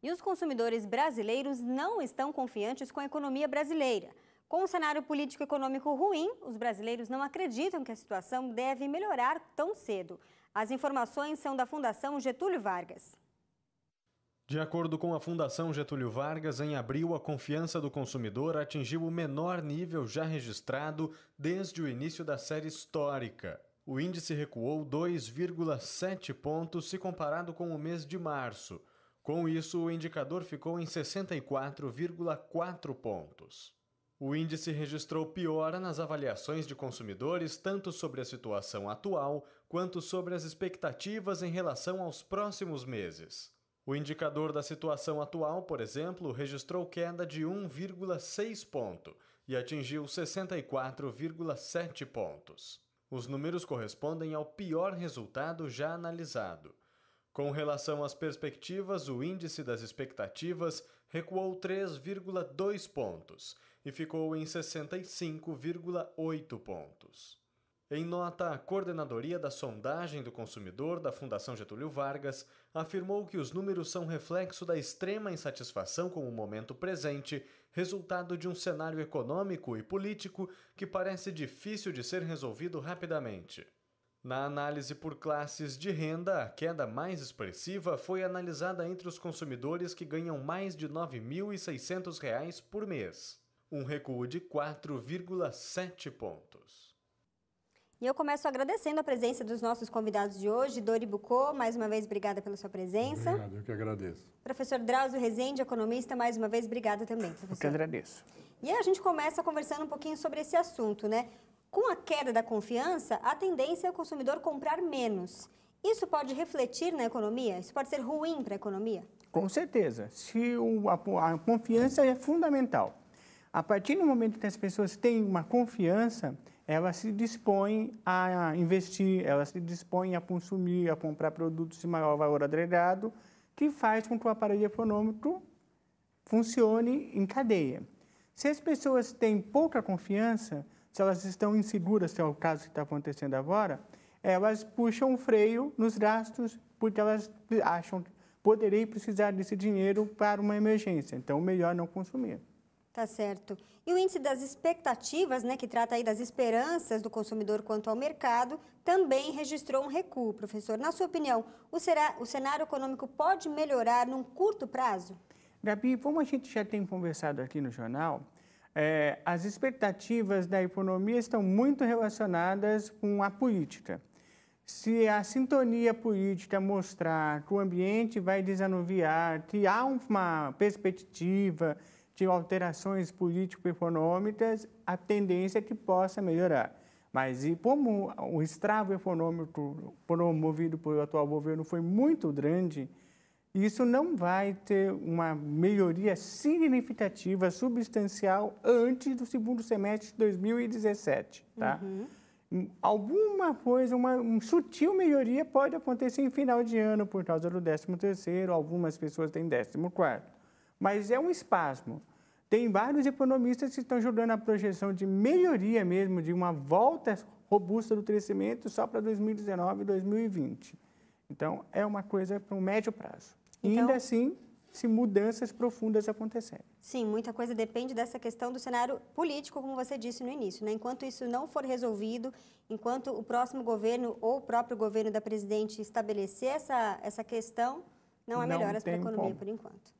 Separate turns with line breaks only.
E os consumidores brasileiros não estão confiantes com a economia brasileira. Com o cenário político e econômico ruim, os brasileiros não acreditam que a situação deve melhorar tão cedo. As informações são da Fundação Getúlio Vargas.
De acordo com a Fundação Getúlio Vargas, em abril a confiança do consumidor atingiu o menor nível já registrado desde o início da série histórica. O índice recuou 2,7 pontos se comparado com o mês de março. Com isso, o indicador ficou em 64,4 pontos. O índice registrou piora nas avaliações de consumidores tanto sobre a situação atual quanto sobre as expectativas em relação aos próximos meses. O indicador da situação atual, por exemplo, registrou queda de 1,6 ponto e atingiu 64,7 pontos. Os números correspondem ao pior resultado já analisado. Com relação às perspectivas, o índice das expectativas recuou 3,2 pontos e ficou em 65,8 pontos. Em nota, a Coordenadoria da Sondagem do Consumidor da Fundação Getúlio Vargas afirmou que os números são reflexo da extrema insatisfação com o momento presente, resultado de um cenário econômico e político que parece difícil de ser resolvido rapidamente. Na análise por classes de renda, a queda mais expressiva foi analisada entre os consumidores que ganham mais de R$ 9.600 por mês, um recuo de 4,7 pontos.
E eu começo agradecendo a presença dos nossos convidados de hoje. Dori Bucco, mais uma vez, obrigada pela sua presença.
Obrigado, eu que agradeço.
Professor Drauzio Rezende, economista, mais uma vez, obrigada também, professor.
Eu que agradeço.
E a gente começa conversando um pouquinho sobre esse assunto, né? Com a queda da confiança, a tendência é o consumidor comprar menos. Isso pode refletir na economia? Isso pode ser ruim para a economia?
Com certeza. A confiança é fundamental. A partir do momento que as pessoas têm uma confiança, elas se dispõem a investir, elas se dispõem a consumir, a comprar produtos de maior valor agregado, que faz com que o aparelho econômico funcione em cadeia. Se as pessoas têm pouca confiança, se elas estão inseguras, que é o caso que está acontecendo agora, elas puxam o freio nos gastos porque elas acham que poderiam precisar desse dinheiro para uma emergência. Então, melhor não consumir.
Tá certo. E o índice das expectativas, né, que trata aí das esperanças do consumidor quanto ao mercado, também registrou um recuo, professor. Na sua opinião, o cenário econômico pode melhorar num curto prazo?
Gabi, como a gente já tem conversado aqui no jornal, as expectativas da economia estão muito relacionadas com a política. Se a sintonia política mostrar que o ambiente vai desanuviar, que há uma perspectiva de alterações político-econômicas, a tendência é que possa melhorar. Mas e como o estrago econômico promovido pelo atual governo foi muito grande, isso não vai ter uma melhoria significativa, substancial, antes do segundo semestre de 2017, tá? Alguma coisa, uma sutil melhoria pode acontecer em final de ano por causa do 13º, algumas pessoas têm 14º. Mas é um espasmo. Tem vários economistas que estão julgando a projeção de melhoria mesmo, de uma volta robusta do crescimento só para 2019 e 2020. Então, é uma coisa para um médio prazo. Então, e ainda assim, se mudanças profundas acontecerem.
Sim, muita coisa depende dessa questão do cenário político, como você disse no início, né? Enquanto isso não for resolvido, enquanto o próximo governo ou o próprio governo da presidente estabelecer essa questão, não há melhoras para a economia por enquanto.